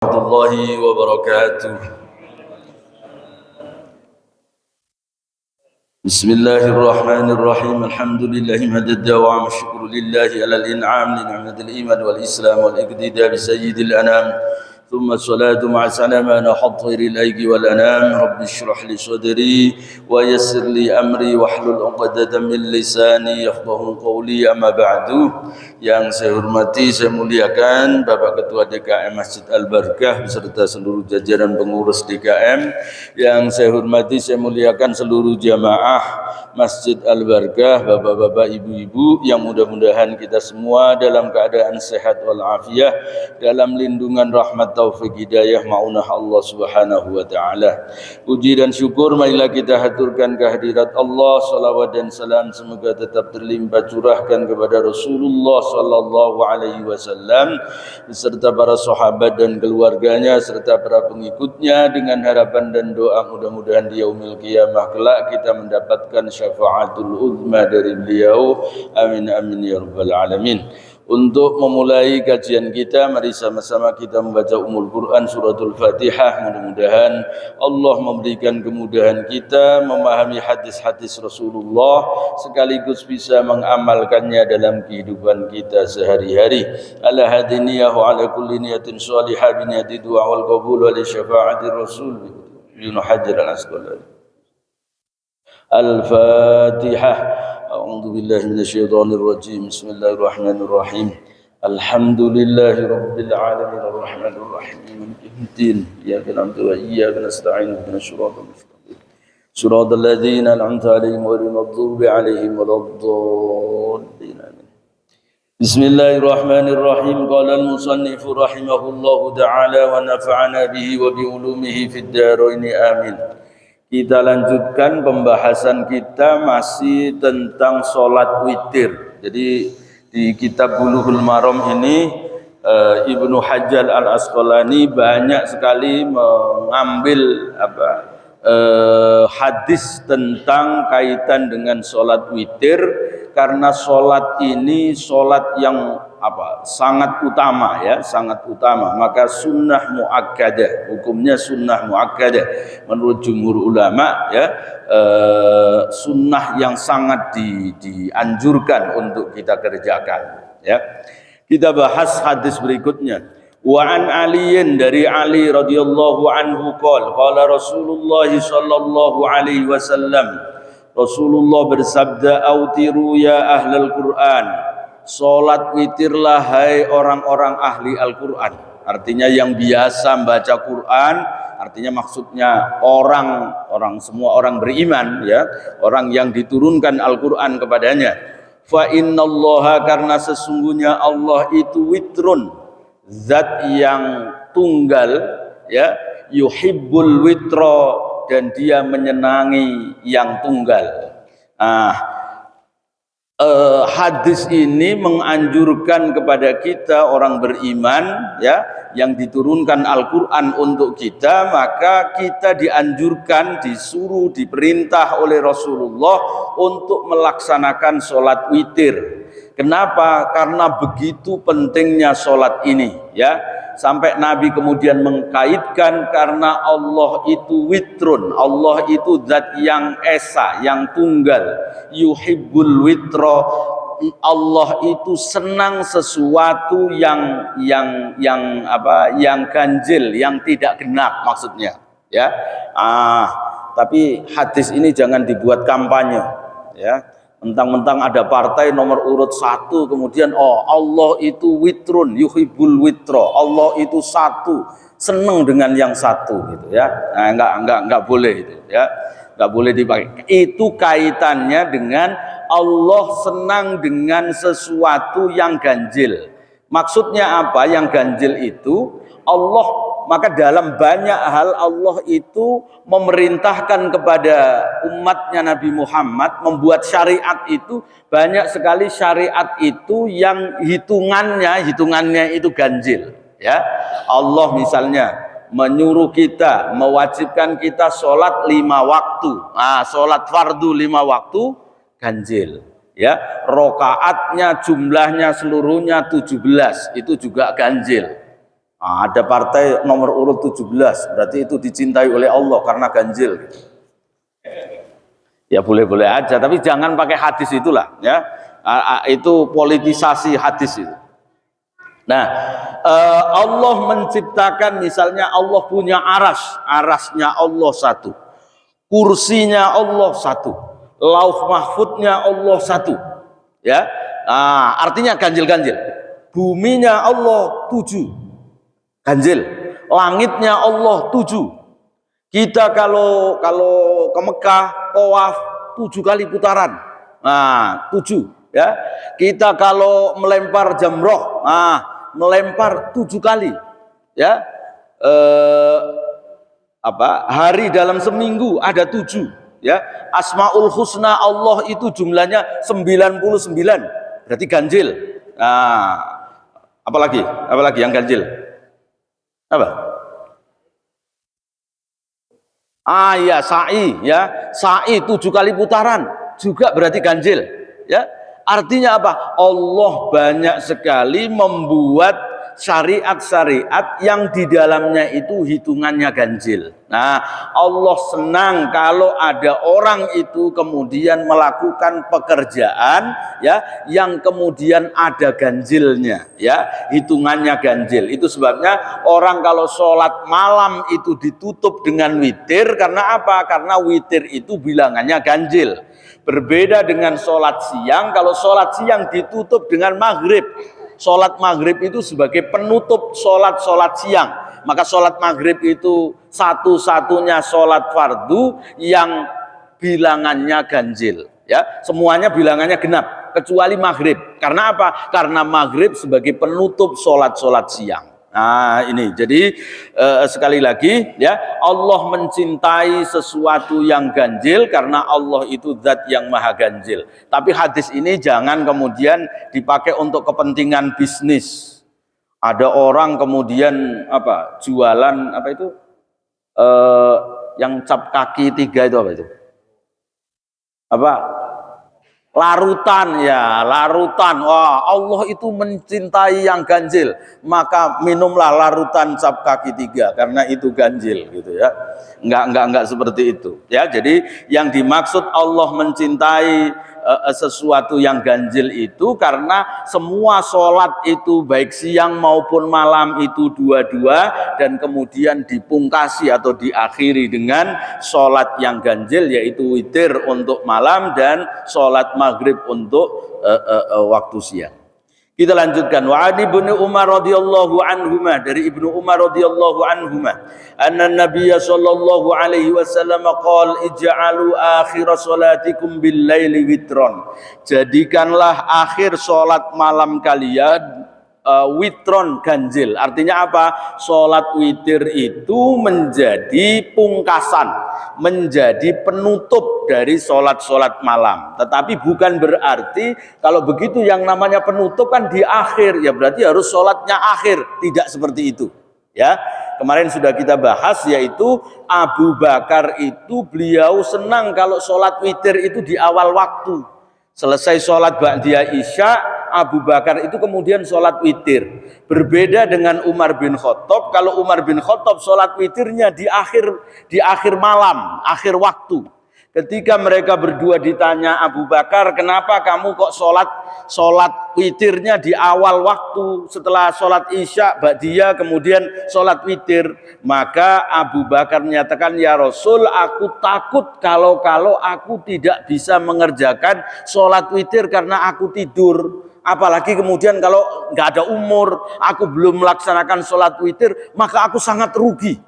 Warahmatullahi wabarakatuh. Bismillahirrahmanirrahim. Alhamdulillahi madad wa syukru lillahi alal in'am li ni'matil iman wal islam wal iqtida bi sayyidil anam. ثم الصلاة مع سلام على حضر الأيق والأنام رب اشرح لي صدري ويسر لي أمري واحلل عقدة من لساني يفقهوا قولي أما بعد. Yang saya hormati, saya muliakan Bapak Ketua DKM Masjid Al-Barakah beserta seluruh jajaran pengurus DKM. Yang saya hormati, saya muliakan seluruh jamaah Masjid Al-Barakah, bapak-bapak, ibu-ibu, yang mudah-mudahan kita semua dalam keadaan sehat walafiat, dalam lindungan rahmat taufik hidayah maunah Allah Subhanahu wa taala. Puji dan syukur marilah kita haturkan kehadirat Allah. Salawat dan salam semoga tetap terlimpah curahkan kepada Rasulullah sallallahu alaihi wasallam beserta para sahabat dan keluarganya serta para pengikutnya, dengan harapan dan doa mudah-mudahan di yaumil qiyamah kelak kita mendapatkan syafaatul uzma dari beliau. Amin amin ya rabbal alamin. Untuk memulai kajian kita, mari sama-sama kita membaca Ummul Quran suratul Fatihah. Mudah-mudahan Allah memberikan kemudahan kita memahami hadis-hadis Rasulullah sekaligus bisa mengamalkannya dalam kehidupan kita sehari-hari. Ala hadiniyah wa ala kulli niyatin salihah bi niyati du'a wal qabul wa li syafa'atir rasul Ibnu Hajar al-Asqalani. Al-Fatihah. A'udzu billahi minasyaitonir rajim. Bismillahirrahmanirrahim. Alhamdulillahi rabbil alamin arrahmanir rahim maliki yaumiddin. Iyyaka na'budu wa iyyaka nasta'in ihdinas siratal mustaqim. Siratal ladzina an'amta 'alaihim ghairil maghdubi 'alaihim waladdallin. Amin. Bismillahirrahmanirrahim. Qala al-musannif rahimahullahu ta'ala wa nafa'ana bihi wa bi ulumihi fid dharain. Amin. Kita lanjutkan pembahasan kita masih tentang sholat witir. Jadi di kitab Bulughul Maram ini Ibnu Hajar al-Asqalani banyak sekali mengambil hadis tentang kaitan dengan sholat witir, karena sholat ini sholat yang sangat utama, ya, sangat utama. Maka sunnah muakkadah, hukumnya sunnah muakkadah menurut jumhur ulama, ya, sunnah yang sangat dianjurkan untuk kita kerjakan, ya. Kita bahas hadis berikutnya. Wa an Aliyin, dari Ali radhiyallahu anhu qala Rasulullah sallallahu alaihi wasallam, Rasulullah bersabda, autiru ya ahlal Quran, salat witirlah hai orang-orang ahli Al-Quran. Artinya yang biasa membaca Quran, artinya maksudnya orang semua orang beriman, ya, orang yang diturunkan Al-Quran kepadanya. Fa innallaha, karena sesungguhnya Allah itu witrun, zat yang tunggal, ya, yuhibbul witra, dan dia menyenangi yang tunggal. Hadis ini menganjurkan kepada kita orang beriman, ya, yang diturunkan Al-Quran untuk kita, maka kita dianjurkan, disuruh, diperintah oleh Rasulullah untuk melaksanakan sholat witir. Kenapa? Karena begitu pentingnya sholat ini, ya. Sampai Nabi kemudian mengkaitkan, karena Allah itu witrun, Allah itu zat yang esa, yang tunggal, yuhibbul witro, Allah itu senang sesuatu yang ganjil, yang tidak genap maksudnya, ya. Tapi hadis ini jangan dibuat kampanye, ya. Mentang-mentang ada partai nomor urut 1, kemudian Allah itu witrun, yuhibbul witro, Allah itu satu, senang dengan yang satu, gitu, ya. Enggak boleh itu, ya. Enggak boleh dipakai. Itu kaitannya dengan Allah senang dengan sesuatu yang ganjil. Maksudnya apa yang ganjil itu? Allah, maka dalam banyak hal Allah itu memerintahkan kepada umatnya Nabi Muhammad membuat syariat itu, banyak sekali syariat itu yang hitungannya itu ganjil, ya. Allah misalnya menyuruh kita, mewajibkan kita sholat 5 waktu. Sholat fardu 5 waktu ganjil, ya. Rokaatnya jumlahnya seluruhnya 17, itu juga ganjil. Ada partai nomor urut 17, berarti itu dicintai oleh Allah karena ganjil. Ya boleh-boleh aja, tapi jangan pakai hadis itulah, ya. Itu politisasi hadis itu. Nah, Allah menciptakan, misalnya Allah punya arasnya Allah satu, kursinya Allah satu, lauh mahfudnya Allah satu, ya. Artinya ganjil-ganjil. Buminya Allah 7, ganjil. Langitnya Allah 7. Kita kalau ke Mekah tawaf 7 kali putaran, 7, ya. Kita kalau melempar jamroh, melempar 7 kali, ya. Hari dalam seminggu ada 7, ya. Asmaul Husna Allah itu jumlahnya 99, berarti ganjil. Apalagi yang ganjil? Apa? Ya sa'i, ya. Sa'i 7 kali putaran juga berarti ganjil, ya. Artinya apa? Allah banyak sekali membuat syariat-syariat yang di dalamnya itu hitungannya ganjil. Nah, Allah senang kalau ada orang itu kemudian melakukan pekerjaan, ya, yang kemudian ada ganjilnya, ya, hitungannya ganjil. Itu sebabnya orang kalau sholat malam itu ditutup dengan witir. Karena apa? Karena witir itu bilangannya ganjil. Berbeda dengan sholat siang. Kalau sholat siang ditutup dengan maghrib. Sholat maghrib itu sebagai penutup sholat siang. Maka sholat maghrib itu satu-satunya sholat fardu yang bilangannya ganjil, ya. Semuanya bilangannya genap kecuali maghrib. Karena apa? Karena maghrib sebagai penutup sholat siang. Nah, ini jadi sekali lagi, ya, Allah mencintai sesuatu yang ganjil karena Allah itu zat yang maha ganjil. Tapi hadis ini jangan kemudian dipakai untuk kepentingan bisnis. Ada orang kemudian jualan yang cap kaki 3 itu apa itu? Larutan, ya, larutan. Wah, Allah itu mencintai yang ganjil, maka minumlah larutan cap kaki 3 karena itu ganjil, gitu, ya. Enggak seperti itu, ya. Jadi yang dimaksud Allah mencintai sesuatu yang ganjil itu karena semua sholat itu baik siang maupun malam itu dua-dua, dan kemudian dipungkasi atau diakhiri dengan sholat yang ganjil, yaitu witir untuk malam dan sholat maghrib untuk waktu siang. Kita lanjutkan. Wa an Ibnu Umar radhiyallahu anhuma, dari Ibnu Umar radhiyallahu anhuma, anna Nabiyya sallallahu alaihi wasallam qala ij'alu akhir salatikum bil laili witron. Jadikanlah akhir salat malam kalian witron, ganjil. Artinya apa? Salat witir itu menjadi pungkasan, menjadi penutup dari salat malam. Tetapi bukan berarti kalau begitu yang namanya penutup kan di akhir, ya berarti harus salatnya akhir. Tidak seperti itu, ya. Kemarin sudah kita bahas, yaitu Abu Bakar itu beliau senang kalau salat witir itu di awal waktu. Selesai sholat ba'diyah Isya, Abu Bakar itu kemudian sholat witir. Berbeda dengan Umar bin Khattab. Kalau Umar bin Khattab sholat witirnya di akhir malam, akhir waktu. Ketika mereka berdua ditanya Abu Bakar, kenapa kamu kok sholat witirnya di awal waktu, setelah sholat Isya ba'diyah kemudian sholat witir? Maka Abu Bakar menyatakan, ya Rasul, aku takut kalau aku tidak bisa mengerjakan sholat witir karena aku tidur. Apalagi kemudian kalau nggak ada umur, aku belum melaksanakan sholat witir, maka aku sangat rugi.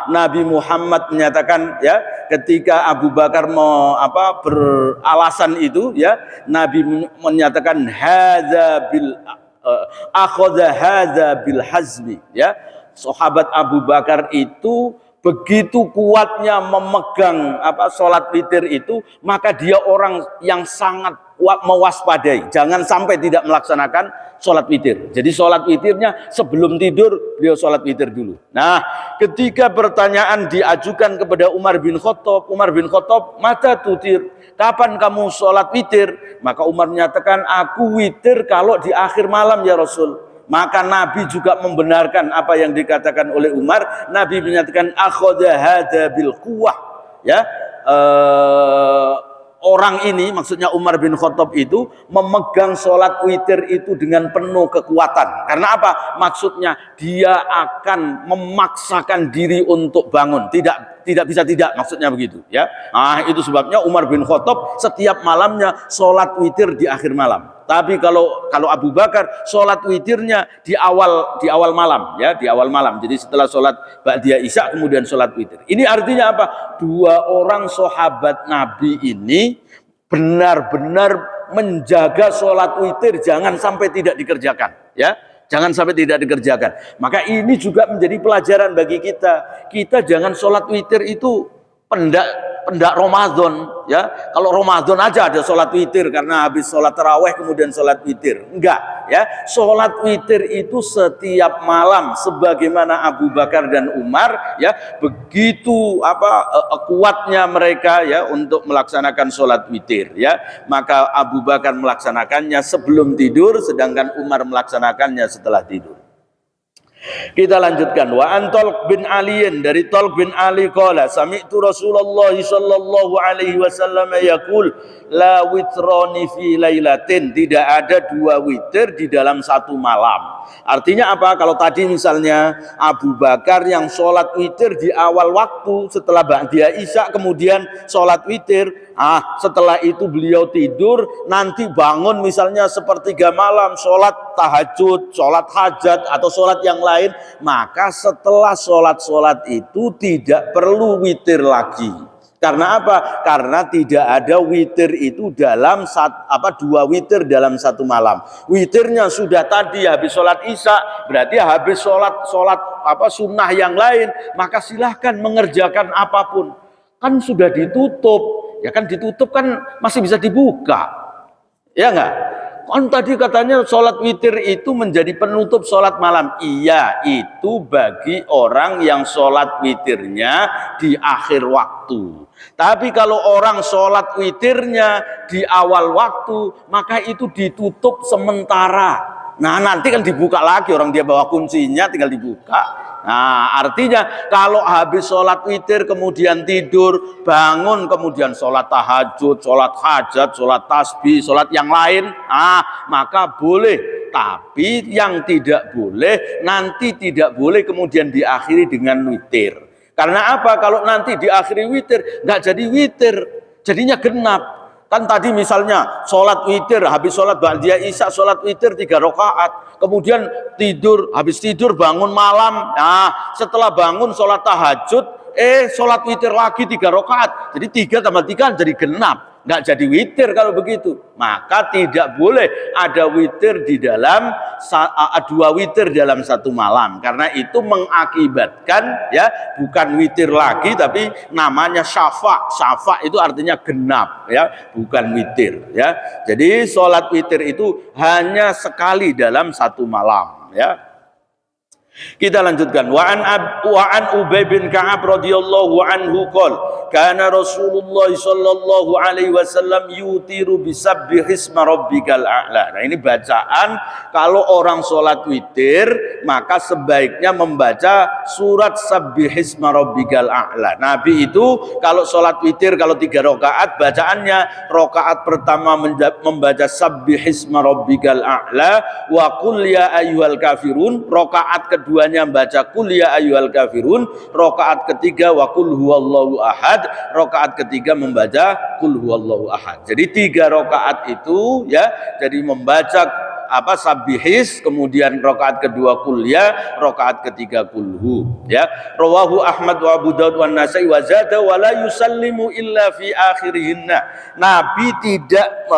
Nabi Muhammad menyatakan, ya, ketika Abu Bakar beralasan itu, ya, Nabi menyatakan akhadha bil hazmi, ya. Sahabat Abu Bakar itu begitu kuatnya memegang sholat witir itu, maka dia orang yang sangat mewaspadai, jangan sampai tidak melaksanakan sholat witir. Jadi sholat witirnya sebelum tidur beliau sholat witir dulu. Nah, ketika pertanyaan diajukan kepada Umar bin Khattab, mata tutir, kapan kamu sholat witir? Maka Umar menyatakan, aku witir kalau di akhir malam ya Rasul. Maka Nabi juga membenarkan apa yang dikatakan oleh Umar. Nabi menyatakan akhadha hadza bil quwwah, ya. Orang ini, maksudnya Umar bin Khattab itu memegang sholat witir itu dengan penuh kekuatan. Karena apa? Maksudnya dia akan memaksakan diri untuk bangun. Tidak bisa tidak, maksudnya begitu, ya. Nah, itu sebabnya Umar bin Khattab setiap malamnya sholat witir di akhir malam. Tapi kalau Abu Bakar sholat witirnya di awal malam, ya, di awal malam. Jadi setelah sholat ba'diyah isya kemudian sholat witir. Ini artinya apa? Dua orang sahabat Nabi ini benar-benar menjaga sholat witir, jangan sampai tidak dikerjakan, ya. Jangan sampai tidak dikerjakan. Maka ini juga menjadi pelajaran bagi kita. Kita jangan sholat witir itu pendak Ramadan, ya. Kalau Ramadan aja ada sholat witir karena habis sholat taraweh kemudian sholat witir. Enggak, ya. Sholat witir itu setiap malam, sebagaimana Abu Bakar dan Umar, ya, begitu kuatnya mereka, ya, untuk melaksanakan sholat witir, ya. Maka Abu Bakar melaksanakannya sebelum tidur, sedangkan Umar melaksanakannya setelah tidur. Kita lanjutkan. Wa an Talq bin Aliin, dari Talq bin Ali qala sami'tu Rasulullah sallallahu alaihi wasallam yaqul la witrani fi lailatin, tidak ada dua witir di dalam satu malam. Artinya apa? Kalau tadi misalnya Abu Bakar yang sholat witir di awal waktu setelah ba'diyah isya kemudian sholat witir, setelah itu beliau tidur, nanti bangun misalnya sepertiga malam sholat tahajud, sholat hajat atau sholat yang lain, maka setelah sholat itu tidak perlu witir lagi. Karena apa? Karena tidak ada witir itu dalam dua witir dalam satu malam. Witirnya sudah tadi habis sholat isya, berarti habis sholat sunnah yang lain, maka silahkan mengerjakan apapun. Kan sudah ditutup, ya kan, ditutup kan masih bisa dibuka, ya enggak? Kan tadi katanya sholat witir itu menjadi penutup sholat malam. Iya, itu bagi orang yang sholat witirnya di akhir waktu. Tapi kalau orang sholat witirnya di awal waktu, maka itu ditutup sementara. Nah, nanti kan dibuka lagi, orang dia bawa kuncinya tinggal dibuka. Nah, artinya kalau habis sholat witir kemudian tidur, bangun kemudian sholat tahajud, sholat hajat, sholat tasbih, sholat yang lain, maka boleh. Tapi yang tidak boleh, nanti tidak boleh kemudian diakhiri dengan witir. Karena apa? Kalau nanti diakhiri witir, nggak jadi witir, jadinya genap. Kan tadi misalnya sholat witir, habis sholat ba'diyah isya, sholat witir 3 rakaat, kemudian tidur, habis tidur bangun malam, setelah bangun sholat tahajud, sholat witir lagi 3 rakaat, jadi 3 tambah 3 jadi genap, nggak jadi witir kalau begitu. Maka tidak boleh ada witir di dalam 2 witir dalam satu malam, karena itu mengakibatkan, ya, bukan witir lagi tapi namanya syafa'. Syafa' itu artinya genap, ya, bukan witir, ya. Jadi sholat witir itu hanya sekali dalam satu malam, ya. Kita lanjutkan. Wa an Ubay bin Ka'ab radhiyallahu anhu qala kana Rasulullah sallallahu alaihi wasallam yutiru bisabbihisma rabbikal a'la. Nah, ini bacaan kalau orang sholat witir maka sebaiknya membaca surat sabbihisma rabbikal a'la. Nabi itu kalau sholat witir, kalau 3 rakaat, bacaannya rakaat pertama membaca sabbihisma rabbikal a'la wa qul ya ayyuhal kafirun, rakaat keduanya membaca qul ya ayyuhal kafirun, rakaat ketiga wa qul huwallahu ahad, rakaat ketiga membaca qul huwallahu ahad. Jadi 3 rakaat itu, ya, jadi membaca sabbihis, kemudian rakaat kedua qul ya, rakaat ketiga qul hu, ya. Rawahu Ahmad wa Abu Daud wa Nasa'i wa zada wa la yusallimu illa fi akhirihinna. Nabi tidak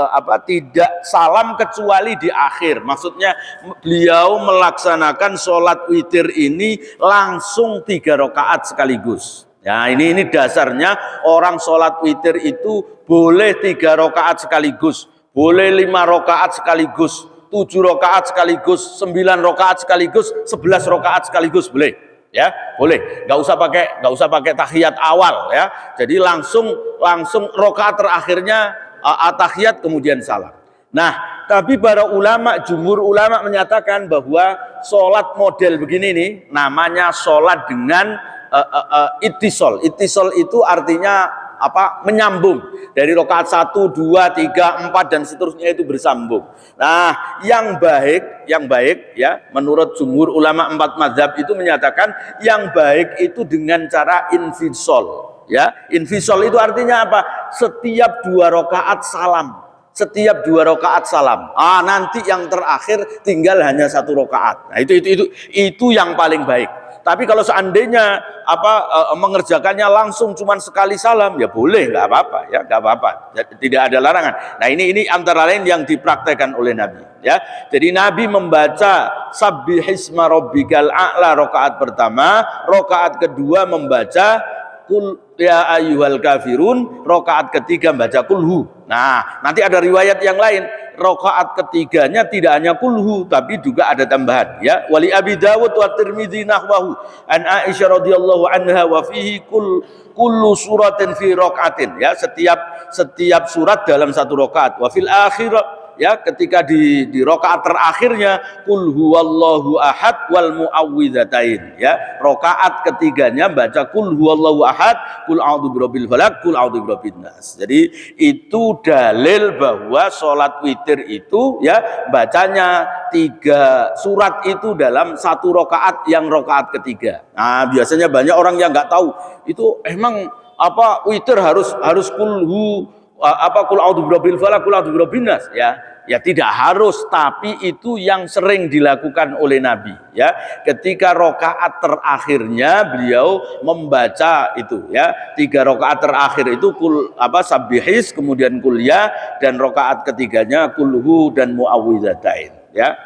salam kecuali di akhir. Maksudnya beliau melaksanakan sholat witir ini langsung 3 rakaat sekaligus. Ya, ini dasarnya orang sholat witir itu boleh 3 rakaat sekaligus, boleh 5 rakaat sekaligus, 7 rakaat sekaligus, 9 rakaat sekaligus, 11 rakaat sekaligus, boleh, ya, boleh. Nggak usah pakai tahiyat awal, ya. Jadi langsung rakaat terakhirnya tahiyat kemudian salam. Nah, tapi para ulama, jumhur ulama menyatakan bahwa sholat model begini nih, namanya sholat dengan ittisol. Ittisol itu artinya apa? Menyambung. Dari rakaat 1, 2, 3, 4 dan seterusnya itu bersambung. Nah, yang baik ya, menurut jumhur ulama 4 mazhab itu menyatakan yang baik itu dengan cara infisol. Ya, infisol itu artinya apa? Setiap 2 rakaat salam. Setiap 2 rakaat salam. Nanti yang terakhir tinggal hanya 1 rakaat. Nah, itu yang paling baik. Tapi kalau seandainya mengerjakannya langsung cuman sekali salam, ya boleh, nggak apa-apa, ya nggak apa-apa, tidak ada larangan. Nah, ini antara lain yang dipraktekkan oleh Nabi. Ya, jadi Nabi membaca Sabbihisma Rabbikal A'la rakaat pertama, rakaat kedua membaca Kul ya ayyuhal kafirun, rakaat ketiga baca kulhu. Nah, nanti ada riwayat yang lain, rakaat ketiganya tidak hanya kulhu tapi juga ada tambahan, ya. Wali Abi Dawud wa Tirmidzi nahwahu an Aisyah radhiyallahu anha wa fihi kullu suratin fi rakaatin, ya, setiap surat dalam 1 rakaat. Wa fil akhir, ya, ketika di rakaat terakhirnya qul huwallahu ahad wal muawwidzatain, ya, rakaat ketiganya baca qul huwallahu ahad, qul a'udzu birabbil falaq, qul a'udzu birabbin nas. Jadi itu dalil bahwa sholat witir itu, ya, bacanya 3 surat itu dalam 1 rakaat yang rakaat ketiga. Nah, biasanya banyak orang yang nggak tahu itu emang witir harus qul a'udzu birabbil falaq, qul a'udzu birabbin nas, ya tidak harus, tapi itu yang sering dilakukan oleh Nabi, ya. Ketika rakaat terakhirnya beliau membaca itu, ya, 3 rakaat terakhir itu sabbihis, kemudian kuliah, dan rakaat ketiganya kulhu dan muawwidzatain, ya.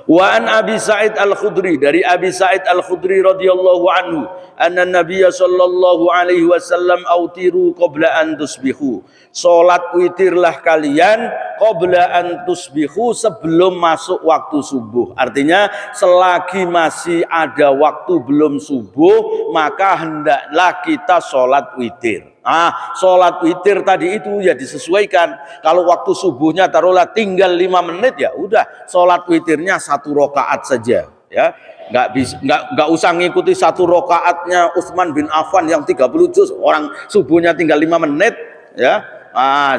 Wa an Abi Sa'id Al-Khudri, dari Abi Sa'id Al-Khudri radhiyallahu anhu, anna Nabiyya sallallahu alaihi wasallam autiru qabla an tusbihu. Salat witirlah kalian qabla an tusbihu, sebelum masuk waktu subuh. Artinya selagi masih ada waktu belum subuh, maka hendaklah kita salat witir. Sholat witir tadi itu ya disesuaikan. Kalau waktu subuhnya taruhlah tinggal 5 menit, ya udah sholat witirnya 1 rakaat saja, ya. Nggak usah ngikuti 1 rakaatnya Utsman bin Affan yang 30 juz, orang subuhnya tinggal 5 menit, ya.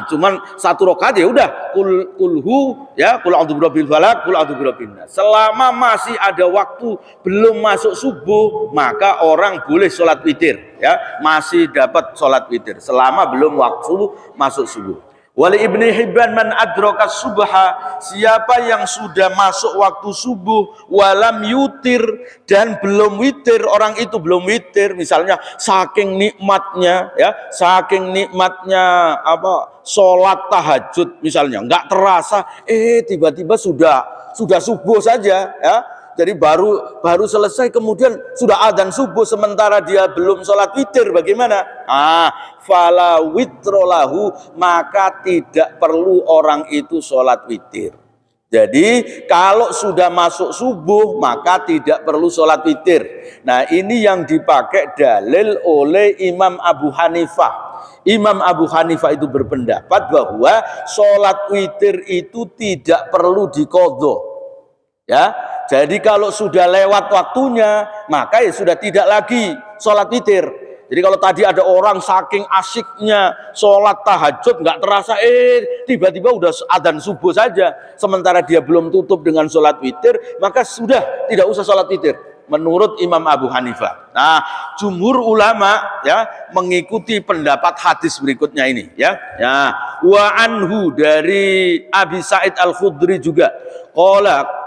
Cuman 1 rakaat, ya udah kulhu, ya, qul a'udzu birabbil falaq, qul a'udzu birabbin nas. Selama masih ada waktu belum masuk subuh, maka orang boleh sholat witir, ya, masih dapat sholat witir selama belum waktu masuk subuh. Wali Ibni Hibban, man adraka subha, siapa yang sudah masuk waktu subuh walam yutir, dan belum witir, orang itu belum witir, misalnya saking nikmatnya, ya, saking nikmatnya sholat tahajud misalnya, nggak terasa tiba-tiba sudah subuh saja, ya. Jadi baru selesai kemudian sudah adzan subuh sementara dia belum sholat witir, bagaimana? Fala witrolahu, maka tidak perlu orang itu sholat witir. Jadi kalau sudah masuk subuh maka tidak perlu sholat witir. Nah, ini yang dipakai dalil oleh Imam Abu Hanifah. Imam Abu Hanifah itu berpendapat bahwa sholat witir itu tidak perlu diqadha, ya. Jadi kalau sudah lewat waktunya, maka ya sudah tidak lagi sholat witir. Jadi kalau tadi ada orang saking asiknya sholat tahajud, nggak terasa, tiba-tiba udah adzan subuh saja, sementara dia belum tutup dengan sholat witir, maka sudah tidak usah sholat witir, menurut Imam Abu Hanifah. Nah, jumhur ulama, ya, mengikuti pendapat hadis berikutnya ini, ya. Wa anhu, dari Abi Sa'id Al-Khudri juga,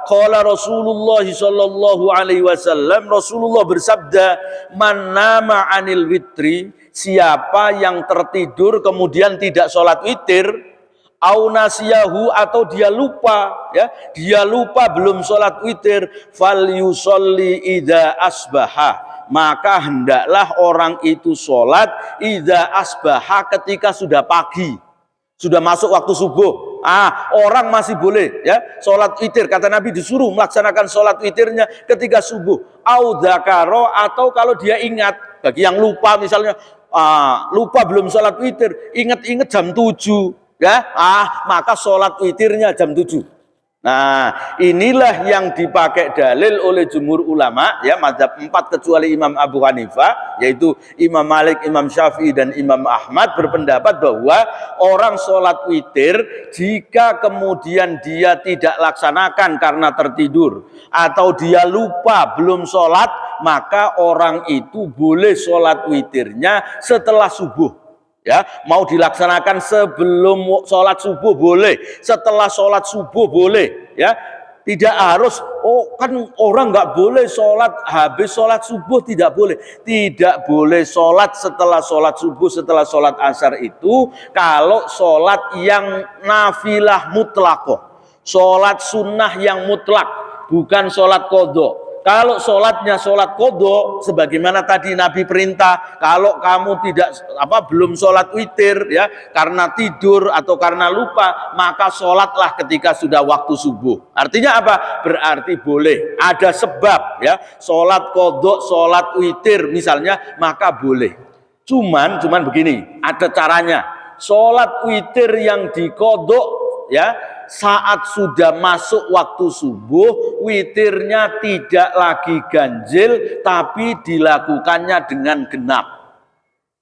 Qala Rasulullah sallallahu alaihi wasallam, Rasulullah bersabda, man nama anil witri, siapa yang tertidur kemudian tidak sholat witir, au nasiyahu, atau dia lupa, ya, dia lupa belum sholat witir, fal yusolli idza asbaha, maka hendaklah orang itu sholat idza asbaha, ketika sudah pagi, sudah masuk waktu subuh. Orang masih boleh, ya, sholat witir, kata Nabi disuruh melaksanakan sholat witirnya ketika subuh. Au dzakaro, atau kalau dia ingat, bagi yang lupa misalnya lupa belum sholat witir, ingat-ingat jam 7, ya, maka sholat witirnya jam 7. Nah, inilah yang dipakai dalil oleh jumhur ulama, ya, mazhab 4 kecuali Imam Abu Hanifah, yaitu Imam Malik, Imam Syafi'i, dan Imam Ahmad berpendapat bahwa orang sholat witir jika kemudian dia tidak laksanakan karena tertidur atau dia lupa belum sholat, maka orang itu boleh sholat witirnya setelah subuh. Ya, mau dilaksanakan sebelum sholat subuh boleh, setelah sholat subuh boleh, ya. Tidak harus, kan orang nggak boleh sholat habis sholat subuh, tidak boleh. Tidak boleh sholat setelah sholat subuh, setelah sholat asar itu kalau sholat yang nafilah mutlakoh, sholat sunnah yang mutlak, bukan sholat qadha. Kalau sholatnya sholat qadha, sebagaimana tadi Nabi perintah, kalau kamu belum sholat witir, ya, karena tidur atau karena lupa, maka sholatlah ketika sudah waktu subuh. Artinya apa? Berarti boleh. Ada sebab, ya, sholat qadha, sholat witir misalnya, maka boleh. Cuman begini, ada caranya. Sholat witir yang diqadha, ya, saat sudah masuk waktu subuh, witirnya tidak lagi ganjil, tapi dilakukannya dengan genap.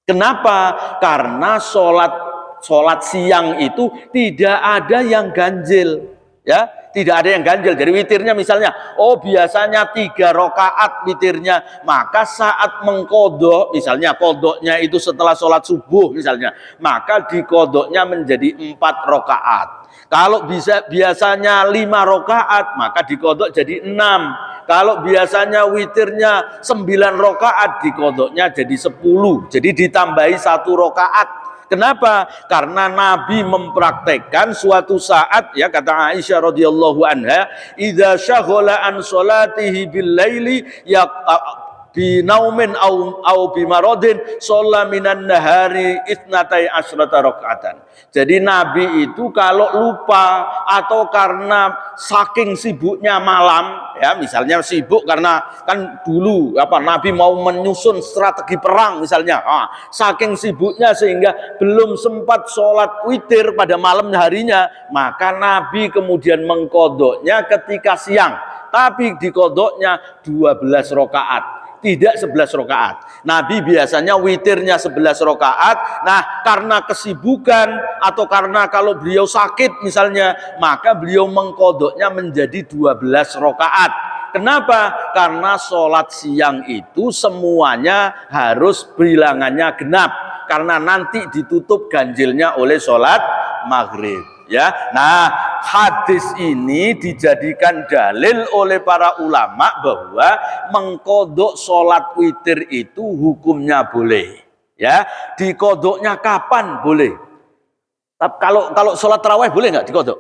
Kenapa? Karena sholat siang itu tidak ada yang ganjil, ya, tidak ada yang ganjil. Jadi witirnya misalnya, biasanya 3 rakaat witirnya, maka saat mengqadha, misalnya qadhanya itu setelah sholat subuh misalnya, maka diqadhanya menjadi 4 rakaat. Kalau biasanya 5 rakaat, maka diqadha jadi 6. Kalau biasanya witirnya 9 rakaat, diqadhanya jadi 10. Jadi ditambahi 1 rakaat. Kenapa? Karena Nabi mempraktekkan suatu saat, ya, kata Aisyah radhiyallahu anha, idza syaghala an salatihi bil laili ya binaumin au bimaradin shalla minan nahari itsnatai asyrata rakaatan. Jadi Nabi itu kalau lupa atau karena saking sibuknya malam, ya, misalnya sibuk karena kan dulu Nabi mau menyusun strategi perang misalnya, saking sibuknya sehingga belum sempat sholat witir pada malam harinya, maka Nabi kemudian mengqadhanya ketika siang, tapi diqadhanya 12 rakaat. Tidak 11 rakaat. Nabi biasanya witirnya 11 rakaat. Nah, karena kesibukan atau karena kalau beliau sakit misalnya, maka beliau mengqadhanya menjadi 12 rakaat. Kenapa? Karena sholat siang itu semuanya harus bilangannya genap, karena nanti ditutup ganjilnya oleh sholat maghrib. Ya, nah, hadis ini dijadikan dalil oleh para ulama bahwa mengqadha sholat witir itu hukumnya boleh. Ya, diqadhanya kapan boleh? Tapi kalau sholat tarawih boleh nggak diqadha?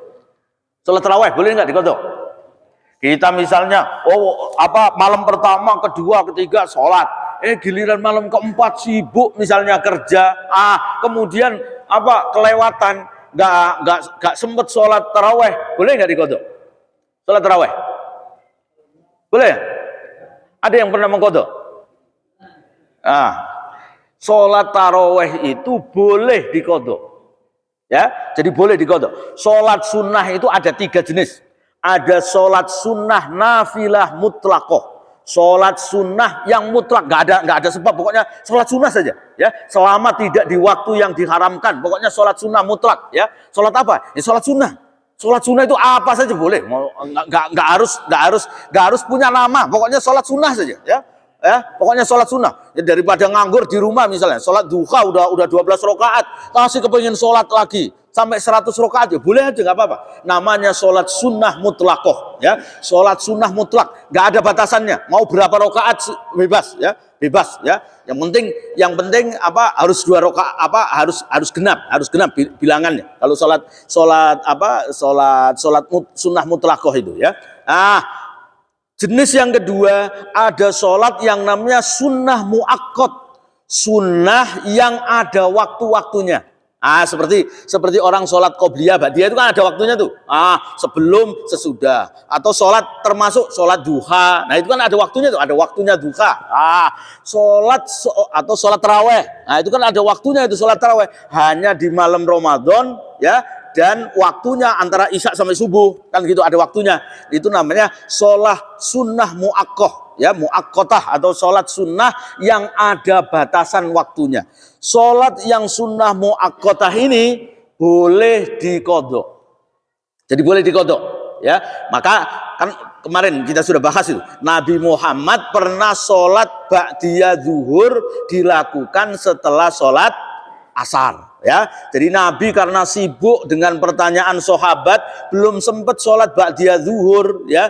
Sholat tarawih boleh nggak diqadha? Kita misalnya, malam pertama, kedua, ketiga sholat, giliran malam keempat sibuk misalnya kerja, kemudian kelewatan. Gak sempet sholat taraweh, boleh nggak diqadha? Sholat taraweh boleh? Ada yang pernah mengqadha? Sholat taraweh itu boleh diqadha, ya. Jadi boleh diqadha. Sholat sunnah itu ada 3 jenis. Ada sholat sunnah nafilah mutlaqoh, sholat sunnah yang mutlak, nggak ada sebab, pokoknya sholat sunnah saja, ya, selama tidak di waktu yang diharamkan, pokoknya sholat sunnah mutlak, ya. Sholat apa? Ya sholat sunnah. Sholat sunnah itu apa saja boleh, nggak harus punya nama, pokoknya sholat sunnah saja, ya. Pokoknya sholat sunnah, ya, daripada nganggur di rumah misalnya, sholat duha udah 12 rakaat, masih kepengin sholat lagi sampai 100 rakaat, ya boleh aja, nggak apa-apa. Namanya sholat sunnah mutlakoh, ya, sholat sunnah mutlak, nggak ada batasannya, mau berapa rakaat bebas, ya, bebas, ya. Yang penting harus 2 rakaat, harus genap bilangannya. Kalau sholat sunnah mutlakoh itu, ya. Jenis yang kedua, ada sholat yang namanya sunnah muakkad, sunnah yang ada waktu-waktunya. Seperti orang sholat qobliyah ba'diyah itu kan ada waktunya tuh. Sebelum, sesudah. Atau sholat termasuk sholat duha. Nah itu kan ada waktunya tuh, ada waktunya duha. Atau sholat taraweh. Nah itu kan ada waktunya itu sholat taraweh. Hanya di malam Ramadan ya. Dan waktunya antara isya sampai subuh kan gitu, ada waktunya. Itu namanya sholat sunnah mu'akkah ya, mu'akkotah atau sholat sunnah yang ada batasan waktunya. Sholat yang sunnah mu'akkotah ini boleh dikodok. Jadi boleh dikodok ya. Maka kan kemarin kita sudah bahas itu, Nabi Muhammad pernah sholat ba'diyah zuhur dilakukan setelah sholat asar ya. Jadi Nabi karena sibuk dengan pertanyaan sahabat belum sempat sholat ba'diyah zuhur ya.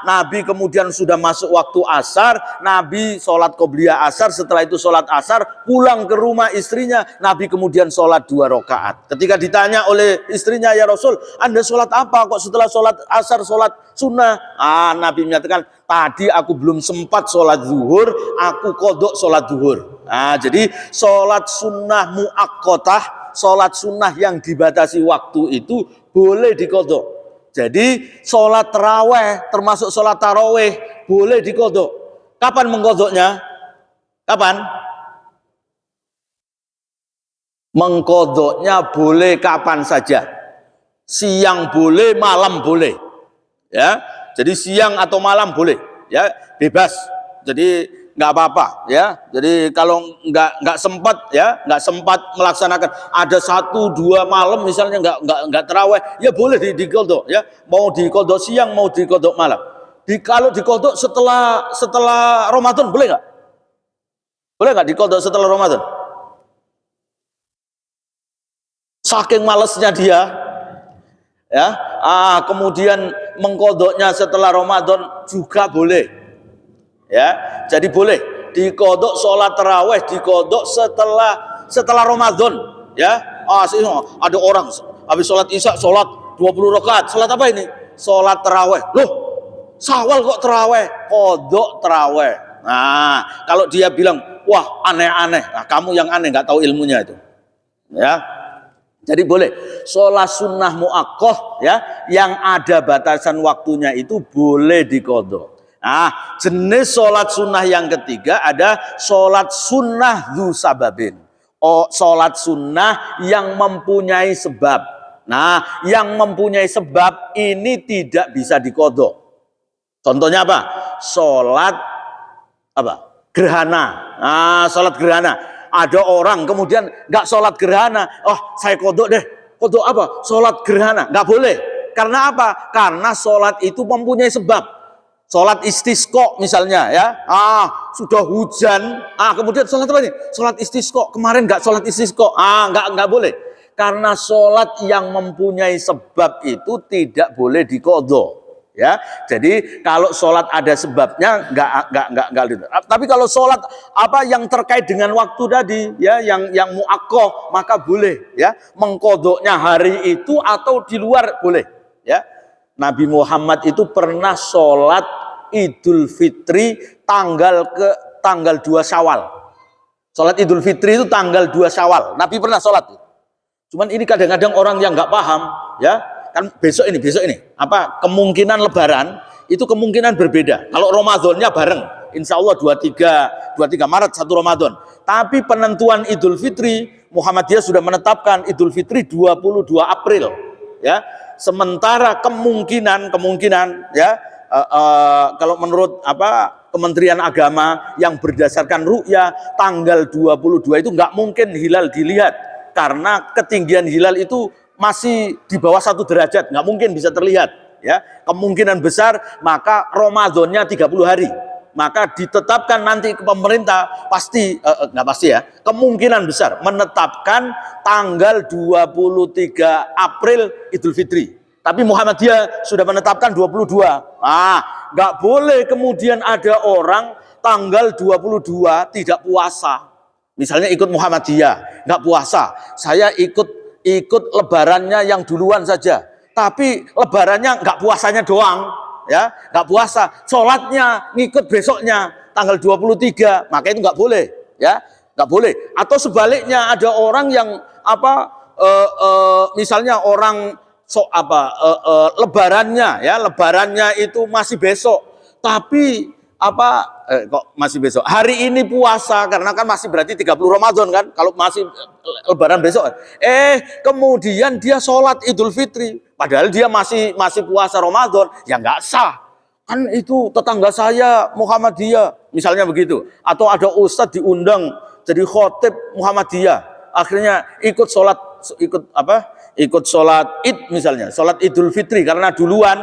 Nabi kemudian sudah masuk waktu asar, Nabi sholat qobliyah asar, setelah itu sholat asar pulang ke rumah istrinya, Nabi kemudian sholat 2 rakaat. Ketika ditanya oleh istrinya, ya Rasul, Anda sholat apa kok setelah sholat asar sholat sunnah? Nabi menyatakan, tadi aku belum sempat sholat zuhur, aku kodok sholat zuhur. Jadi sholat sunnah mu'akkotah, sholat sunnah yang dibatasi waktu itu boleh dikodok. Jadi sholat taraweh termasuk sholat taraweh boleh dikodok. Kapan mengkodoknya? Kapan? Mengkodoknya boleh kapan saja. Siang boleh, malam boleh. Ya, jadi siang atau malam boleh. Ya, bebas. Jadi nggak apa-apa ya. Jadi kalau nggak sempat ya, nggak sempat melaksanakan, ada 1-2 malam misalnya nggak taraweh, ya boleh dikodok ya. Mau dikodok siang, mau dikodok malam. Kalau dikodok setelah Ramadan boleh nggak? Boleh nggak dikodok setelah Ramadan? Saking malesnya dia ya. Kemudian mengkodoknya setelah Ramadan juga boleh. Ya, jadi boleh dikodok sholat taraweh, dikodok setelah Ramadan. Ya, ada orang habis sholat isya sholat 20 rakaat. Sholat apa ini? Sholat taraweh. Loh, Syawal kok taraweh? Kodok taraweh. Nah, kalau dia bilang, wah aneh-aneh, kamu yang aneh, nggak tahu ilmunya itu. Ya, jadi boleh sholat sunnah mu'akkah ya, yang ada batasan waktunya itu boleh dikodok. Jenis sholat sunnah yang ketiga ada sholat sunnah dzu sababin. Sholat sunnah yang mempunyai sebab. Nah, yang mempunyai sebab ini tidak bisa dikodok. Contohnya apa? Sholat apa? Gerhana. Sholat gerhana. Ada orang kemudian nggak sholat gerhana. Saya kodok deh. Kodok apa? Sholat gerhana. Nggak boleh. Karena apa? Karena sholat itu mempunyai sebab. Sholat istisqa misalnya ya, sudah hujan, kemudian sholat apa nih? Sholat istisqa, kemarin nggak sholat istisqa, nggak boleh, karena sholat yang mempunyai sebab itu tidak boleh diqadha ya. Jadi kalau sholat ada sebabnya nggak. Tapi kalau sholat apa yang terkait dengan waktu tadi ya, yang mu'akkah, maka boleh ya, mengqadhanya hari itu atau di luar boleh ya. Nabi Muhammad itu pernah sholat Idul Fitri tanggal 2 Syawal. Sholat Idul Fitri itu tanggal 2 Syawal. Nabi pernah sholat. Cuman ini kadang-kadang orang yang nggak paham, ya kan besok ini apa kemungkinan Lebaran itu kemungkinan berbeda. Kalau Ramadannya bareng, Insya Allah 23 Maret 1 Ramadan. Tapi penentuan Idul Fitri Muhammadiyah sudah menetapkan Idul Fitri 22 April, ya. Sementara kemungkinan ya, kalau menurut Kementerian Agama yang berdasarkan ru'ya tanggal 22 itu nggak mungkin hilal dilihat karena ketinggian hilal itu masih di bawah 1 derajat, nggak mungkin bisa terlihat ya. Kemungkinan besar maka Ramadannya 30 hari. Maka ditetapkan nanti ke pemerintah pasti nggak pasti ya, kemungkinan besar menetapkan tanggal 23 April Idul Fitri. Tapi Muhammadiyah sudah menetapkan 22. Nggak boleh kemudian ada orang tanggal 22 tidak puasa. Misalnya ikut Muhammadiyah, nggak puasa. Saya ikut lebarannya yang duluan saja. Tapi lebarannya nggak puasanya doang. Ya, nggak puasa, sholatnya ngikut besoknya tanggal 23, maka itu nggak boleh, ya, nggak boleh. Atau sebaliknya ada orang yang misalnya orang lebarannya itu masih besok, tapi kok masih besok, hari ini puasa karena kan masih berarti 30 Ramadan kan, kalau masih lebaran besok, kemudian dia sholat Idul Fitri padahal dia masih puasa Ramadan, ya nggak sah kan. Itu tetangga saya Muhammadiyah misalnya begitu, atau ada ustadz diundang jadi khotib Muhammadiyah, akhirnya ikut sholat Id misalnya, sholat Idul Fitri karena duluan,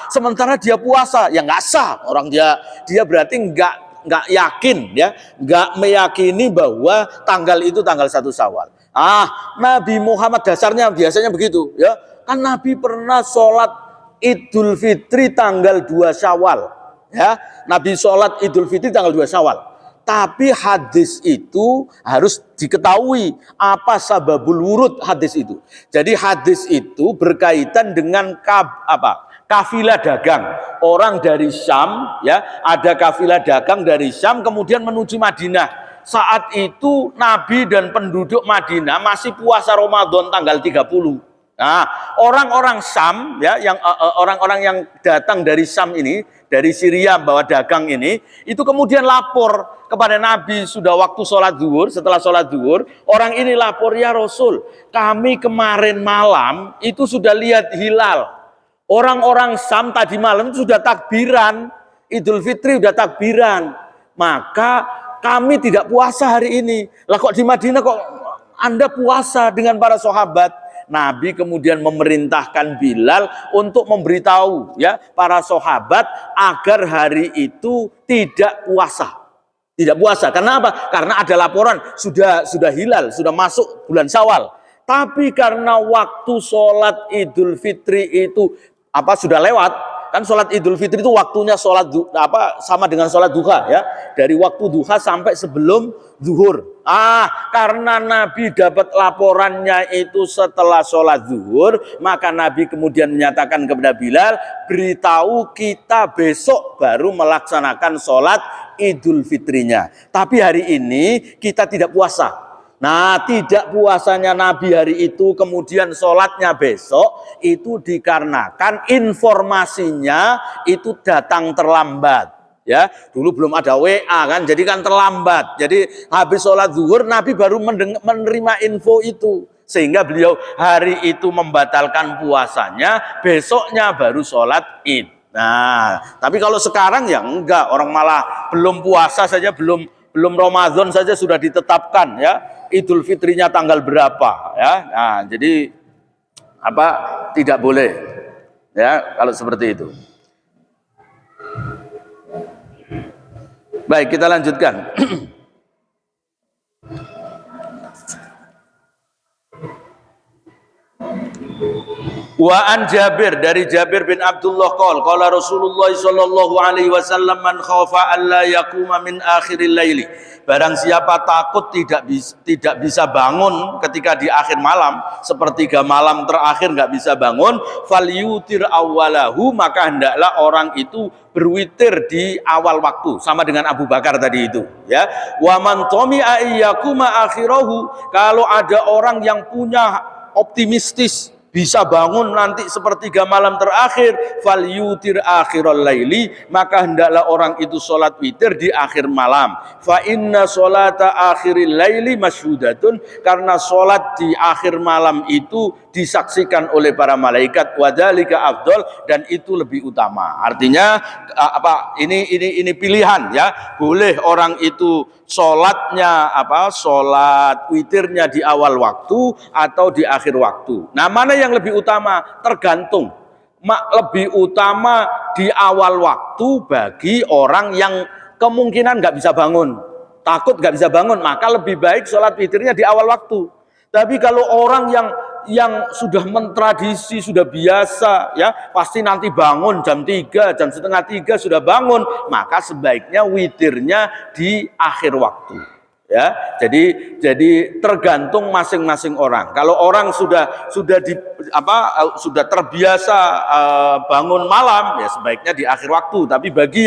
sementara dia puasa, ya nggak sah. Orang dia berarti nggak yakin, ya, nggak meyakini bahwa tanggal itu tanggal 1 Syawal. Nabi Muhammad dasarnya biasanya begitu, ya, kan Nabi pernah sholat Idul Fitri tanggal 2 Syawal, ya, Nabi sholat Idul Fitri tanggal 2 Syawal. Tapi hadis itu harus diketahui apa sababul wurud hadis itu. Jadi hadis itu berkaitan dengan kafilah dagang. Orang dari Syam, ya, ada kafilah dagang dari Syam kemudian menuju Madinah. Saat itu Nabi dan penduduk Madinah masih puasa Ramadan tanggal 30. Nah, orang-orang Syam, ya, yang orang-orang yang datang dari Syam ini, dari Syria bawa dagang ini, itu kemudian lapor kepada Nabi sudah waktu sholat zuhur. Setelah sholat zuhur, orang ini lapor, ya Rasul, kami kemarin malam itu sudah lihat hilal. Orang-orang Syam tadi malam itu sudah takbiran, Idul Fitri sudah takbiran, maka kami tidak puasa hari ini. Lah kok di Madinah kok Anda puasa dengan para sahabat? Nabi kemudian memerintahkan Bilal untuk memberitahu, ya, para sahabat agar hari itu tidak puasa. Tidak puasa. Karena apa? Karena ada laporan sudah hilal, sudah masuk bulan Syawal. Tapi karena waktu sholat Idul Fitri itu sudah lewat, kan sholat Idul Fitri itu waktunya sama dengan sholat duha, ya, dari waktu duha sampai sebelum zuhur. Karena Nabi dapat laporannya itu setelah sholat zuhur, maka Nabi kemudian menyatakan kepada Bilal, beritahu kita besok baru melaksanakan sholat Idul Fitrinya. Tapi hari ini kita tidak puasa. Nah, tidak puasanya Nabi hari itu kemudian sholatnya besok, itu dikarenakan informasinya itu datang terlambat. Ya, dulu belum ada WA kan, jadi kan terlambat. Jadi habis sholat zuhur Nabi baru menerima info itu, sehingga beliau hari itu membatalkan puasanya, besoknya baru sholat Id. Nah, tapi kalau sekarang ya enggak, orang malah belum puasa saja, belum Ramadan saja sudah ditetapkan, ya, Idul Fitrinya tanggal berapa, ya. Nah, jadi tidak boleh, ya, kalau seperti itu. Baik, kita lanjutkan. Wa an Jabir, dari Jabir bin Abdullah qala Rasulullah sallallahu alaihi wasallam, man khafa alla yaquma min akhiril laili, barang siapa takut tidak bisa bangun ketika di akhir malam, sepertiga malam terakhir nggak bisa bangun, falyutir awwalahu, maka hendaklah orang itu berwitir di awal waktu, sama dengan Abu Bakar tadi itu, ya. Wa man tami'a ayyakuma akhirahu, kalau ada orang yang punya optimistis bisa bangun nanti sepertiga malam terakhir, falyutir akhiral laili, maka hendaklah orang itu sholat witir di akhir malam. Fa inna sholata akhiril laili masyhudatun, karena sholat di akhir malam itu disaksikan oleh para malaikat, wadzalika afdol, dan itu lebih utama. Artinya ini pilihan, ya, boleh orang itu sholatnya sholat witirnya di awal waktu atau di akhir waktu. Nah, mana yang lebih utama? Tergantung. Lebih utama di awal waktu bagi orang yang kemungkinan nggak bisa bangun, takut nggak bisa bangun, maka lebih baik sholat witirnya di awal waktu. Tapi kalau orang yang sudah mentradisi, sudah biasa, ya, pasti nanti bangun jam 3, jam setengah 3 sudah bangun, maka sebaiknya witirnya di akhir waktu. Ya, jadi tergantung masing-masing orang. Kalau orang sudah terbiasa bangun malam, ya sebaiknya di akhir waktu. Tapi bagi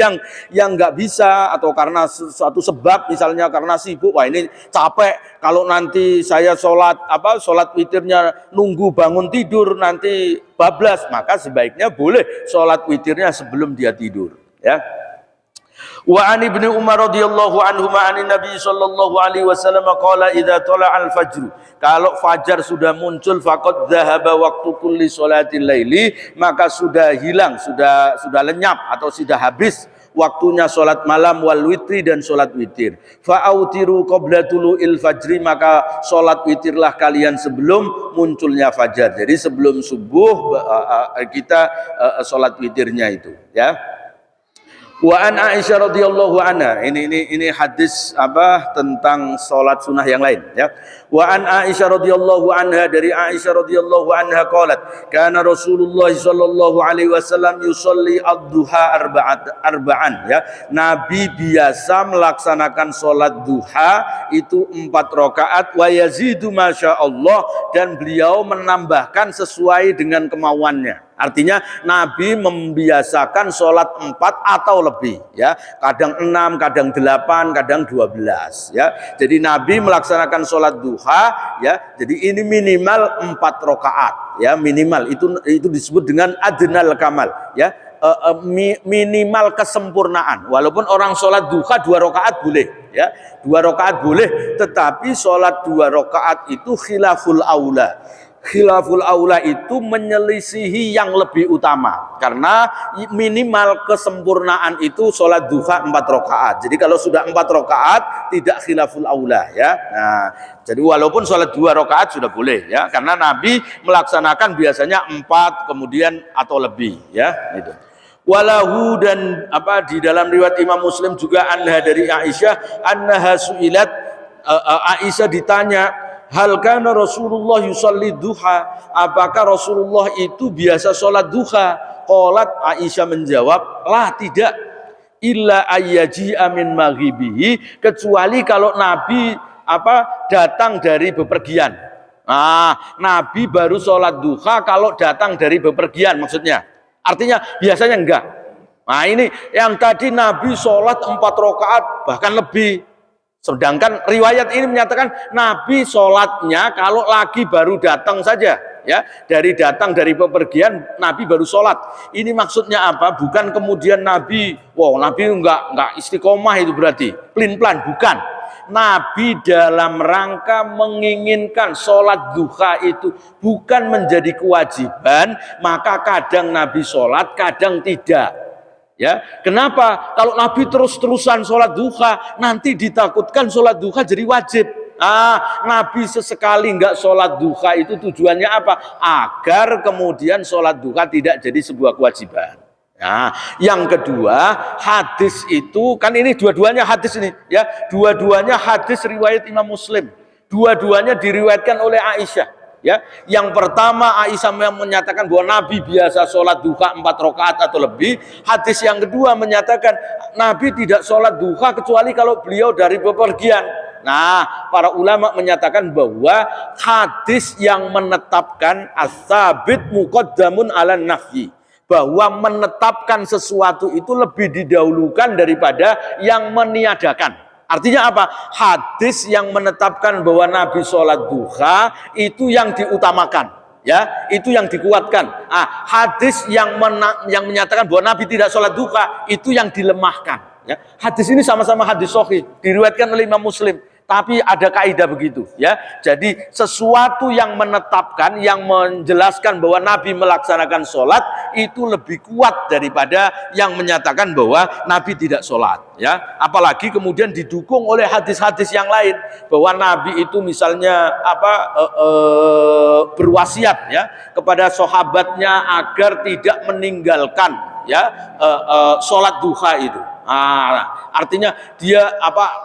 yang nggak bisa atau karena suatu sebab, misalnya karena sibuk, wah ini capek. Kalau nanti saya sholat witirnya nunggu bangun tidur nanti bablas, maka sebaiknya boleh sholat witirnya sebelum dia tidur. Ya. Wa an ibni Umar radhiyallahu anhuma anin Nabi sallallahu alaihi wasallam qala idza tala'al fajr, kalau fajar sudah muncul faqad dzahaba waqtu kulli sholatil laili, maka sudah hilang, sudah lenyap atau sudah habis waktunya sholat malam wal witri dan sholat witir. Fa'autiru qabla tulu'il fajri, maka sholat witirlah kalian sebelum munculnya fajar. Jadi sebelum subuh kita sholat witirnya itu, ya. Wa an Aisyah radhiyallahu anha, ini hadis tentang salat sunnah yang lain, ya. Wa an Aisyah radhiyallahu anha, dari Aisyah radhiyallahu anha qalat kana Rasulullah sallallahu alaihi wasallam yusolli ad-duha arba'an, ya. Nabi biasa melaksanakan salat duha itu 4 rakaat, wa yazidu masyaallah, dan beliau menambahkan sesuai dengan kemauannya. Artinya Nabi membiasakan sholat 4 atau lebih, ya. Kadang 6, kadang 8, kadang 12, ya. Jadi Nabi melaksanakan sholat duha, ya. Jadi ini minimal 4 rakaat, ya, minimal. Itu disebut dengan adnal kamal, ya. Minimal kesempurnaan. Walaupun orang sholat duha 2 rakaat boleh, ya. 2 rakaat boleh, tetapi sholat 2 rakaat itu khilaful aula. Khilaful aula itu menyelisihi yang lebih utama, karena minimal kesempurnaan itu sholat duha 4 rakaat. Jadi kalau sudah 4 rakaat tidak khilaful aula, ya. Nah, jadi walaupun sholat 2 rakaat sudah boleh, ya, karena Nabi melaksanakan biasanya 4 kemudian atau lebih, ya, itu. Walahu, dan di dalam riwayat Imam Muslim juga anha, dari Aisyah annaha su'ilat, Aisyah ditanya, hal kana Rasulullah yusalli duha, apakah Rasulullah itu biasa sholat duha? Qalat, Aisyah menjawab, lah, tidak, illa ayyaji amin maghibihi, kecuali kalau Nabi datang dari bepergian. Nah, Nabi baru sholat duha kalau datang dari bepergian, maksudnya. Artinya biasanya enggak. Nah, ini yang tadi Nabi sholat 4 rakaat bahkan lebih. Sedangkan riwayat ini menyatakan Nabi sholatnya kalau lagi baru datang saja, ya, datang dari bepergian Nabi baru sholat. Ini maksudnya apa? Bukan kemudian Nabi enggak istiqomah, itu berarti pelin-pelan, bukan. Nabi dalam rangka menginginkan sholat duha itu bukan menjadi kewajiban, maka kadang Nabi sholat, kadang tidak. Ya, kenapa? Kalau Nabi terus-terusan sholat duha, nanti ditakutkan sholat duha jadi wajib. Nabi sesekali enggak sholat duha itu tujuannya apa? Agar kemudian sholat duha tidak jadi sebuah kewajiban. Nah, yang kedua, hadis itu kan ini dua-duanya hadis ini, ya, dua-duanya hadis riwayat Imam Muslim, dua-duanya diriwayatkan oleh Aisyah. Ya, yang pertama Aisyah menyatakan bahwa Nabi biasa sholat duha 4 rakaat atau lebih. Hadis yang kedua menyatakan Nabi tidak sholat duha kecuali kalau beliau dari bepergian. Nah, para ulama menyatakan bahwa hadis yang menetapkan as-sabit muqaddamun ala nafyi, bahwa menetapkan sesuatu itu lebih didahulukan daripada yang meniadakan. Artinya apa? Hadis yang menetapkan bahwa Nabi sholat duha itu yang diutamakan, ya, itu yang dikuatkan. Hadis yang menyatakan bahwa Nabi tidak sholat duha itu yang dilemahkan. Ya. Hadis ini sama-sama hadis sahih, diriwayatkan oleh Imam Muslim. Tapi ada kaidah begitu, ya. Jadi sesuatu yang menetapkan, yang menjelaskan bahwa Nabi melaksanakan sholat itu lebih kuat daripada yang menyatakan bahwa Nabi tidak sholat, ya. Apalagi kemudian didukung oleh hadis-hadis yang lain bahwa Nabi itu misalnya berwasiat, ya, kepada sahabatnya agar tidak meninggalkan, ya, sholat duha itu. Artinya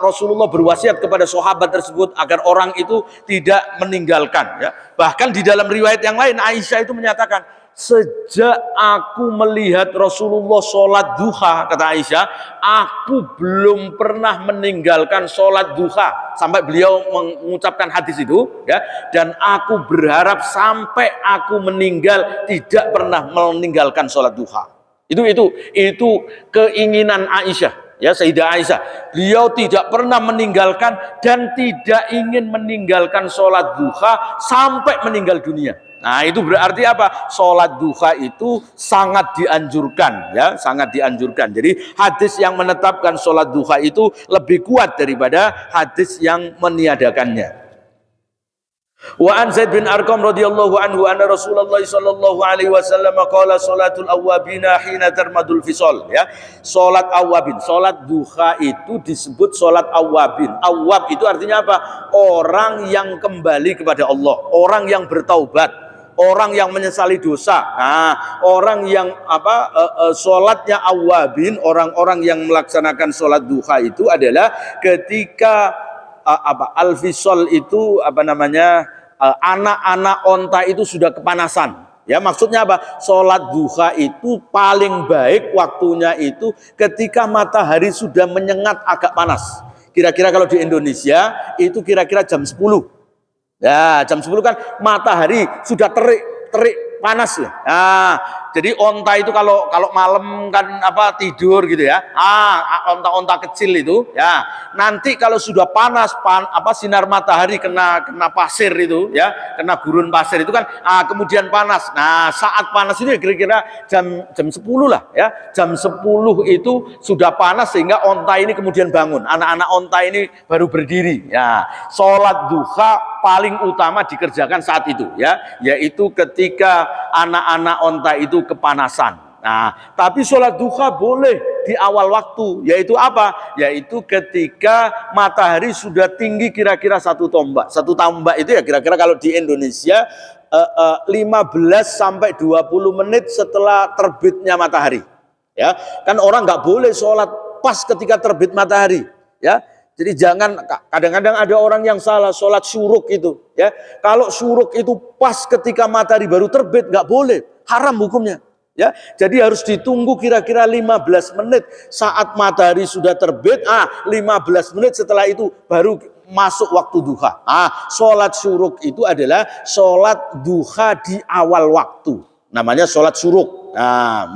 Rasulullah berwasiat kepada sahabat tersebut agar orang itu tidak meninggalkan, ya. Bahkan di dalam riwayat yang lain Aisyah itu menyatakan sejak aku melihat Rasulullah sholat duha, kata Aisyah, aku belum pernah meninggalkan sholat duha, sampai beliau mengucapkan hadis itu, ya. Dan aku berharap sampai aku meninggal tidak pernah meninggalkan sholat duha. Itu keinginan Aisyah, ya, Sayyidah Aisyah. Beliau tidak pernah meninggalkan dan tidak ingin meninggalkan sholat duha sampai meninggal dunia. Nah, itu berarti apa? Sholat duha itu sangat dianjurkan, ya, sangat dianjurkan. Jadi hadis yang menetapkan sholat duha itu lebih kuat daripada hadis yang meniadakannya. Wa an Zaid bin Arqam radhiyallahu anhu anna Rasulullah sallallahu alaihi wasallam qala salatul awwabina hina tarmadul fisal, ya. Salat awwabin, salat duha itu disebut salat awwabin. Awwab itu artinya apa? Orang yang kembali kepada Allah, orang yang bertaubat, orang yang menyesali dosa. Nah, orang yang salatnya awwabin, orang-orang yang melaksanakan salat duha itu adalah ketika al-fisal itu anak-anak onta itu sudah kepanasan. Ya, maksudnya apa? Sholat duha itu paling baik waktunya itu ketika matahari sudah menyengat agak panas. Kira-kira kalau di Indonesia itu kira-kira jam 10. Ya, jam 10 kan matahari sudah terik panas ya. Nah, jadi onta itu kalau malam kan tidur gitu ya. Onta-onta kecil itu ya. Nanti kalau sudah panas sinar matahari kena pasir itu ya, kena gurun pasir itu kan kemudian panas. Nah, saat panas itu kira-kira jam 10 lah ya. Jam 10 itu sudah panas sehingga onta ini kemudian bangun. Anak-anak onta ini baru berdiri. Ya, sholat duha paling utama dikerjakan saat itu ya, yaitu ketika anak-anak onta itu kepanasan. Nah, tapi sholat duha boleh di awal waktu, yaitu apa? Yaitu ketika matahari sudah tinggi kira-kira 1 tombak. 1 tombak itu ya kira-kira kalau di Indonesia 15 sampai 20 menit setelah terbitnya matahari. Ya, kan orang nggak boleh sholat pas ketika terbit matahari. Ya, jadi jangan, kadang-kadang ada orang yang salah sholat syuruk itu, ya. Kalau syuruk itu pas ketika matahari baru terbit, nggak boleh, haram hukumnya, ya. Jadi harus ditunggu kira-kira 15 menit saat matahari sudah terbit. 15 menit setelah itu baru masuk waktu duha. Sholat syuruk itu adalah sholat duha di awal waktu. Namanya sholat syuruk. Nah,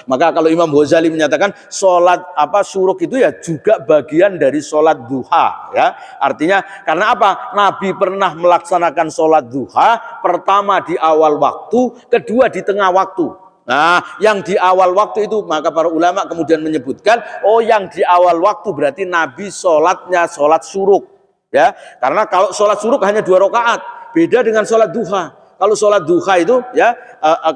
maka kalau Imam Ghazali menyatakan sholat syuruk itu ya juga bagian dari sholat duha, ya. Artinya karena apa? Nabi pernah melaksanakan sholat duha, pertama di awal waktu, kedua di tengah waktu. Nah, yang di awal waktu itu maka para ulama kemudian menyebutkan, yang di awal waktu berarti Nabi sholatnya sholat syuruk, ya. Karena kalau sholat syuruk hanya 2 rakaat, beda dengan sholat duha. Kalau sholat duha itu ya,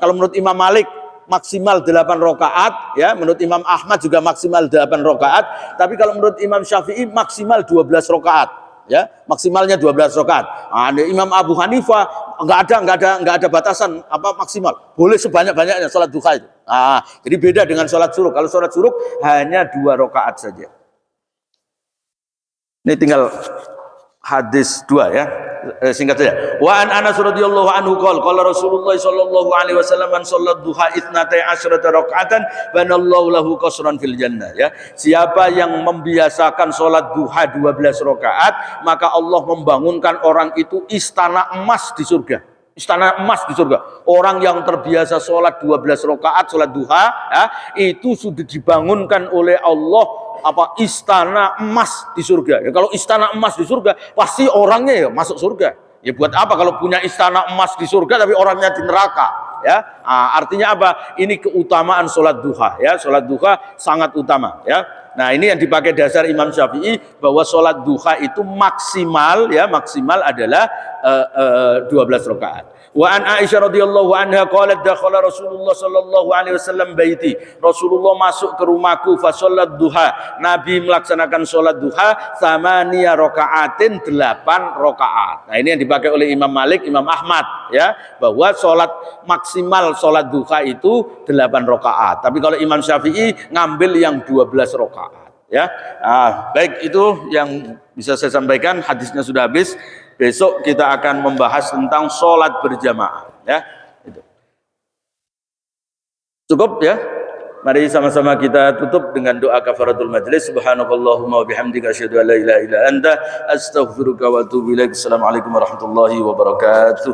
kalau menurut Imam Malik maksimal 8 rakaat, ya. Menurut Imam Ahmad juga maksimal 8 rakaat. Tapi kalau menurut Imam Syafi'i maksimal 12 rakaat, ya. Maksimalnya 12 rakaat. Imam Abu Hanifah enggak ada batasan maksimal. Boleh sebanyak-banyaknya sholat duha itu. Jadi beda dengan sholat syuruk. Kalau sholat syuruk hanya 2 rakaat saja. Ini tinggal hadis 2 ya. Singkat saja. Wa an Anas radhiyallahu anhu qala Rasulullah sallallahu alaihi wasallam man shallat duha 12 raka'atan banallahu lahu qasran fil jannah, ya. Siapa yang membiasakan salat duha 12 rakaat, maka Allah membangunkan orang itu istana emas di surga. Istana emas di surga. Orang yang terbiasa sholat 12 rakaat sholat duha, ya, itu sudah dibangunkan oleh Allah istana emas di surga. Ya, kalau istana emas di surga, pasti orangnya ya masuk surga. Ya buat apa kalau punya istana emas di surga tapi orangnya di neraka? Ya, artinya apa? Ini keutamaan sholat duha. Ya, sholat duha sangat utama. Ya. Nah, ini yang dipakai dasar Imam Syafi'i bahwa sholat duha itu maksimal adalah 12 rakaat. Wa an Aisyah radhiyallahu anha qalat dakhala Rasulullah sallallahu alaihi wasallam baiti. Rasulullah masuk ke rumahku fa sholat duha. Nabi melaksanakan sholat duha 8 rakaatin 8 rakaat. Nah, ini yang dipakai oleh Imam Malik, Imam Ahmad, ya, bahwa maksimal sholat duha itu 8 rakaat. Tapi kalau Imam Syafi'i ngambil yang 12 rakaat, ya. Baik, itu yang bisa saya sampaikan. Hadisnya sudah habis. Besok kita akan membahas tentang sholat berjamaah, ya. Cukup ya? Mari sama-sama kita tutup dengan doa kafaratul majlis. Subhanakallahumma wa bihamdika asyhadu an la ilaha illa anta astaghfiruka wa atubu ilaik. Assalamualaikum warahmatullahi wabarakatuh.